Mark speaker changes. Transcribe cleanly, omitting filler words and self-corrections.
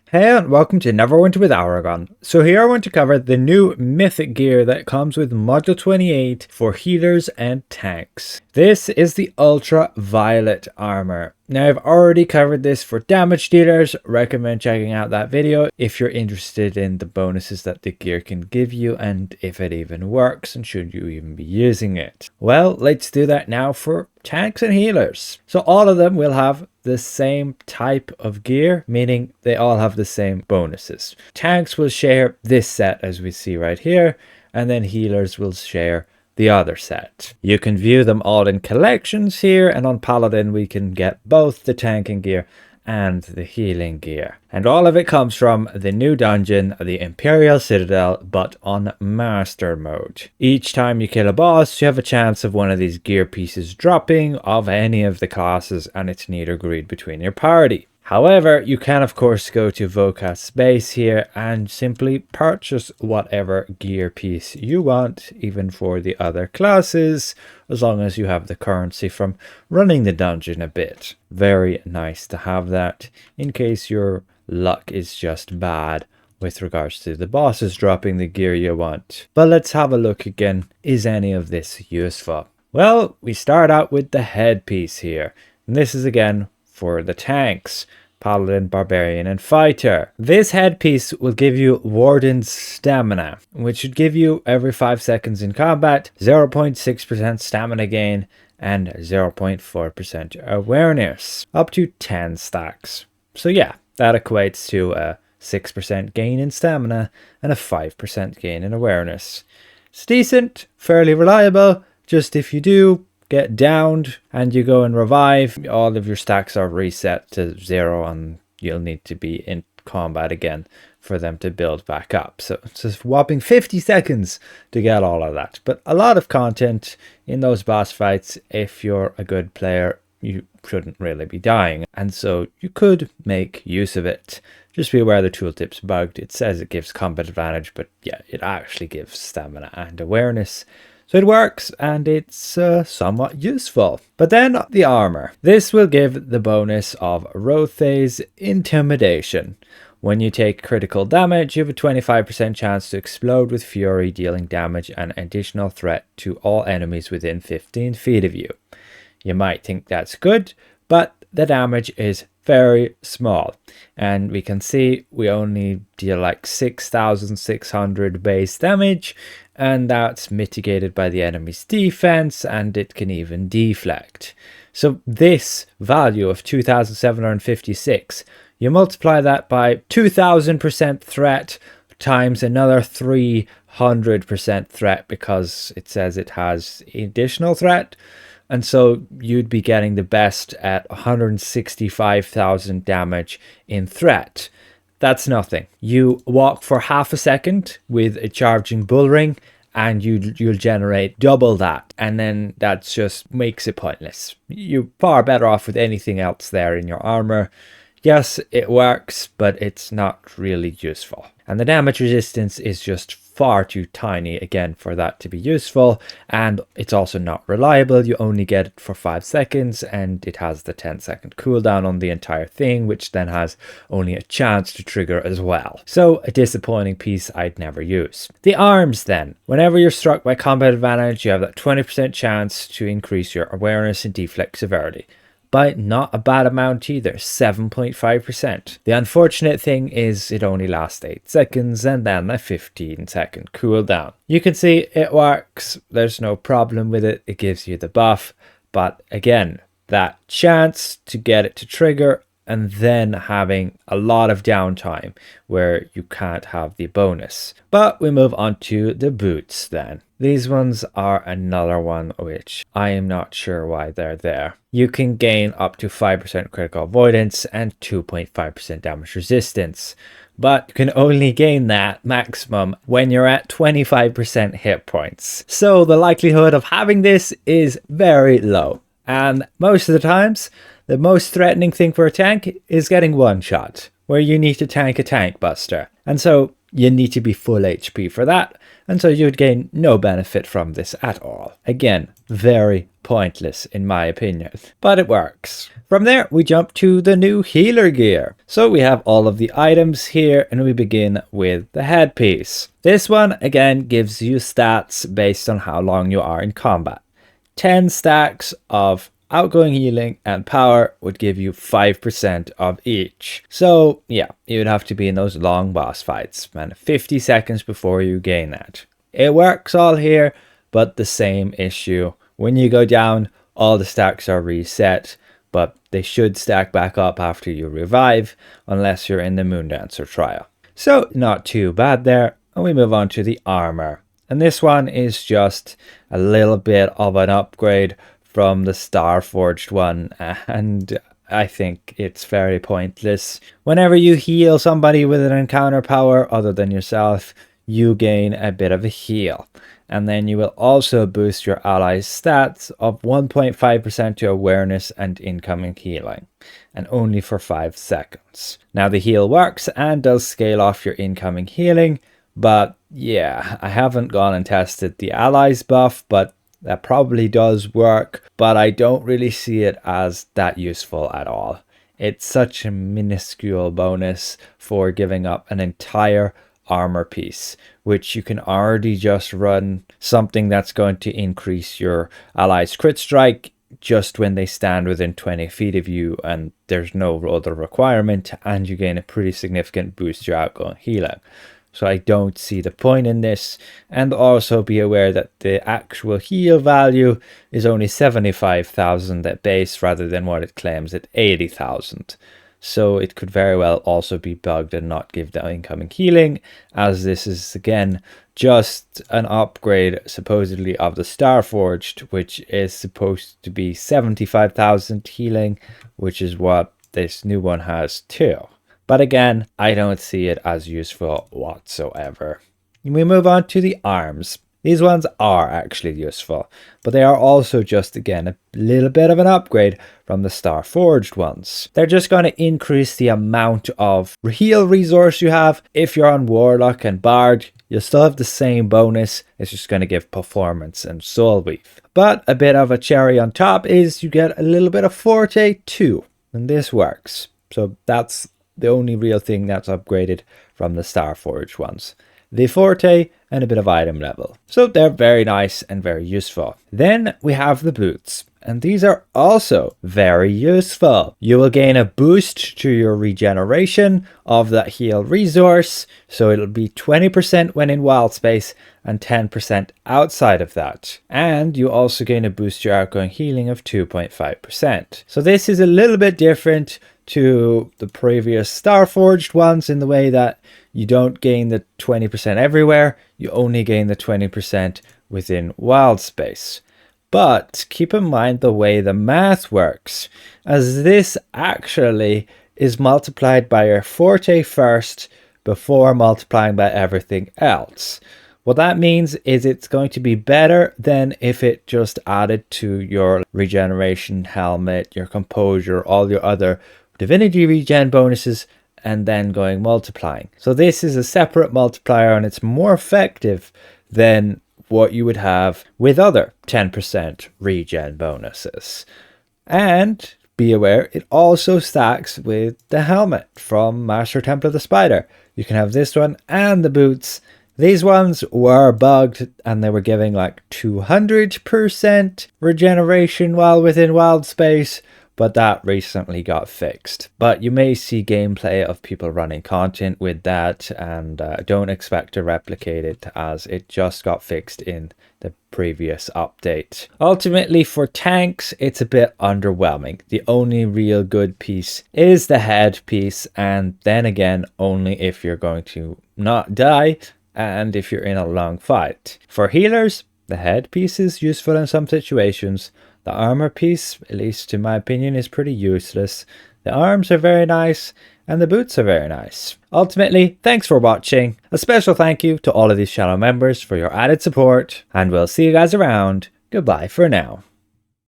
Speaker 1: Hey and welcome to Neverwinter with Aragon. So here I want to cover the new mythic gear that comes with module 28 for healers and tanks. This is the Ultraviolet armor. Now I've already covered this for damage dealers, recommend checking out that video if you're interested in the bonuses that the gear can give you and if it even works and should you even be using it. Well, let's do that now for tanks and healers. So all of them will have the same type of gear, meaning they all have the same bonuses. Tanks will share this set as we see right here, and then healers will share the other set. You can view them all in collections here, and on Paladin we can get both the tanking gear and the healing gear. And all of it comes from the new dungeon, the Imperial Citadel, but on Master Mode. Each time you kill a boss, you have a chance of one of these gear pieces dropping of any of the classes, and it's neither agreed between your party. However, you can of course go to Vocat's base here and simply purchase whatever gear piece you want, even for the other classes, as long as you have the currency from running the dungeon a bit. Very nice to have that in case your luck is just bad with regards to the bosses dropping the gear you want. But let's have a look again. Is any of this useful? Well, we start out with the headpiece here, and this is again for the tanks, Paladin, Barbarian and Fighter. This headpiece will give you Warden's Stamina, which should give you every 5 seconds in combat 0.6% stamina gain and 0.4% awareness, up to 10 stacks. So yeah, that equates to a 6% gain in stamina and a 5% gain in awareness. It's decent, fairly reliable, just if you do get downed and you go and revive, all of your stacks are reset to 0 and you'll need to be in combat again for them to build back up. So it's just whopping 50 seconds to get all of that. But a lot of content in those boss fights. If you're a good player, you shouldn't really be dying, and so you could make use of it. Just be aware the tooltip's bugged. It says it gives combat advantage, but yeah, it actually gives stamina and awareness. So it works and it's somewhat useful. But then the armor. This will give the bonus of Rothe's Intimidation. When you take critical damage, you have a 25% chance to explode with fury, dealing damage and additional threat to all enemies within 15 feet of you. You might think that's good, but the damage is very small, and we can see we only deal like 6,600 base damage, and that's mitigated by the enemy's defense, and it can even deflect. So this value of 2,756, you multiply that by 2,000% threat times another 300% threat, because it says it has additional threat. And so you'd be getting the best at 165,000 damage in threat. That's nothing. You walk for half a second with a charging bull ring and you'll generate double that. And then that just makes it pointless. You're far better off with anything else there in your armor. Yes, it works, but it's not really useful. And the damage resistance is just far too tiny again for that to be useful, and it's also not reliable. You only get it for 5 seconds, and it has the 10-second cooldown on the entire thing, which then has only a chance to trigger as well. So a disappointing piece I'd never use. The arms then. Whenever you're struck by combat advantage, you have that 20% chance to increase your awareness and deflect severity. By not a bad amount either, 7.5%. The unfortunate thing is it only lasts 8 seconds and then a 15-second cooldown. You can see it works, there's no problem with it, it gives you the buff, but again, that chance to get it to trigger and then having a lot of downtime where you can't have the bonus. But we move on to the boots then. These ones are another one which I am not sure why they're there. You can gain up to 5% critical avoidance and 2.5% damage resistance, but you can only gain that maximum when you're at 25% hit points. So the likelihood of having this is very low. And most of the times, the most threatening thing for a tank is getting one shot, where you need to tank a tank buster. And so you need to be full HP for that, and so you'd gain no benefit from this at all. Again, very pointless in my opinion, but it works. From there, we jump to the new healer gear. So we have all of the items here, and we begin with the headpiece. This one, again, gives you stats based on how long you are in combat. 10 stacks of outgoing healing and power would give you 5% of each. So yeah, you would have to be in those long boss fights, man, 50 seconds before you gain that. It works all here, but the same issue. When you go down, all the stacks are reset, but they should stack back up after you revive, unless you're in the Moondancer trial. So not too bad there. And we move on to the armor. And this one is just a little bit of an upgrade from the Starforged one, and I think it's very pointless. Whenever you heal somebody with an encounter power other than yourself, you gain a bit of a heal. And then you will also boost your allies' stats of 1.5% to awareness and incoming healing, and only for 5 seconds. Now the heal works and does scale off your incoming healing, but yeah, I haven't gone and tested the allies buff, but that probably does work, but I don't really see it as that useful at all. It's such a minuscule bonus for giving up an entire armor piece, which you can already just run something that's going to increase your allies' crit strike just when they stand within 20 feet of you, and there's no other requirement, and you gain a pretty significant boost to your outgoing healing. So I don't see the point in this. And also be aware that the actual heal value is only 75,000 at base rather than what it claims at 80,000. So it could very well also be bugged and not give the incoming healing, as this is again just an upgrade supposedly of the Starforged, which is supposed to be 75,000 healing, which is what this new one has too. But again, I don't see it as useful whatsoever. We move on to the arms. These ones are actually useful, but they are also just, again, a little bit of an upgrade from the Starforged ones. They're just going to increase the amount of heal resource you have. If you're on Warlock and Bard, you'll still have the same bonus. It's just going to give performance and Soul Weave. But a bit of a cherry on top is you get a little bit of Forte too, and this works. So that's the only real thing that's upgraded from the Starforged ones. The Forte and a bit of item level. So they're very nice and very useful. Then we have the boots, and these are also very useful. You will gain a boost to your regeneration of that heal resource, so it'll be 20% when in wild space and 10% outside of that. And you also gain a boost to your outgoing healing of 2.5%. So this is a little bit different to the previous Starforged ones in the way that you don't gain the 20% everywhere, you only gain the 20% within wild space. But keep in mind the way the math works, as this actually is multiplied by your Forte first before multiplying by everything else. What that means is it's going to be better than if it just added to your regeneration, helmet, your composure, all your other divinity regen bonuses, and then going multiplying. So this is a separate multiplier, and it's more effective than what you would have with other 10% regen bonuses. And be aware, it also stacks with the helmet from Master Temple of the Spider. You can have this one and the boots. These ones were bugged, and they were giving like 200% regeneration while within wild space, but that recently got fixed. But you may see gameplay of people running content with that, and don't expect to replicate it, as it just got fixed in the previous update. Ultimately, for tanks, it's a bit underwhelming. The only real good piece is the head piece, and then again, only if you're going to not die and if you're in a long fight. For healers, the head piece is useful in some situations. The armor piece, at least in my opinion, is pretty useless. The arms are very nice, and the boots are very nice. Ultimately, thanks for watching. A special thank you to all of these channel members for your added support, and we'll see you guys around. Goodbye for now.